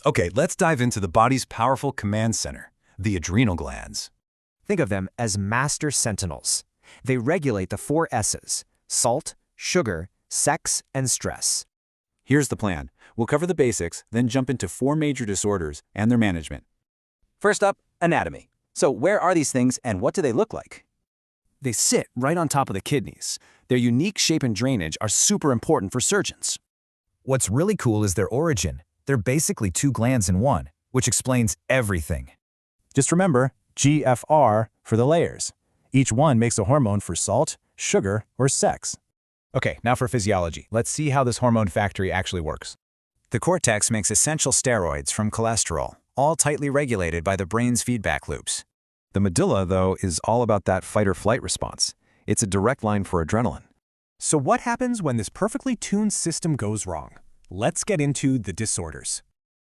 Okay, let's dive into the body's powerful command center, the adrenal glands. Think of them as master sentinels. They regulate the 4 S's: salt, sugar, sex, and stress. Here's the plan. We'll cover the basics, then jump into 4 major disorders and their management. First up, anatomy. So where are these things and what do they look like? They sit right on top of the kidneys. Their unique shape and drainage are super important for surgeons. What's really cool is their origin. They're basically 2 glands in one, which explains everything. Just remember, GFR for the layers. Each one makes a hormone for salt, sugar, or sex. Okay, now for physiology. Let's see how this hormone factory actually works. The cortex makes essential steroids from cholesterol, all tightly regulated by the brain's feedback loops. The medulla, though, is all about that fight-or-flight response. It's a direct line for adrenaline. So what happens when this perfectly tuned system goes wrong? Let's get into the disorders.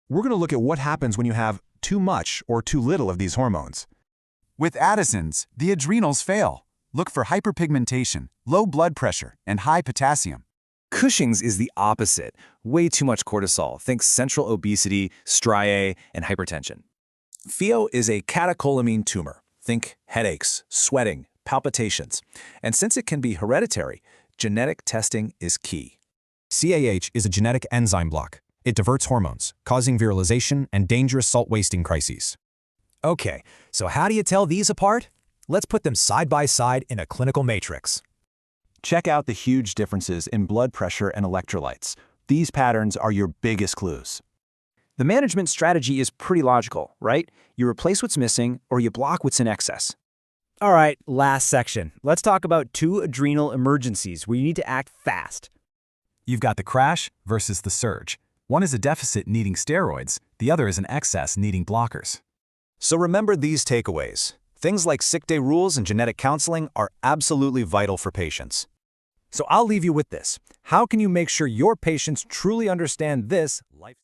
We're going to look at what happens when you have too much or too little of these hormones. With Addison's, the adrenals fail. Look for hyperpigmentation, low blood pressure, and high potassium. Cushing's is the opposite. Way too much cortisol. Think central obesity, striae, and hypertension. Pheo is a catecholamine tumor. Think headaches, sweating, palpitations. And since it can be hereditary, genetic testing is key. CAH is a genetic enzyme block. It diverts hormones, causing virilization and dangerous salt-wasting crises. Okay, so how do you tell these apart? Let's put them side by side in a clinical matrix. Check out the huge differences in blood pressure and electrolytes. These patterns are your biggest clues. The management strategy is pretty logical, right? You replace what's missing or you block what's in excess. All right, last section. Let's talk about 2 adrenal emergencies where you need to act fast. You've got the crash versus the surge. One is a deficit needing steroids, the other is an excess needing blockers. So remember these takeaways. Things like sick day rules and genetic counseling are absolutely vital for patients. So I'll leave you with this. How can you make sure your patients truly understand this life?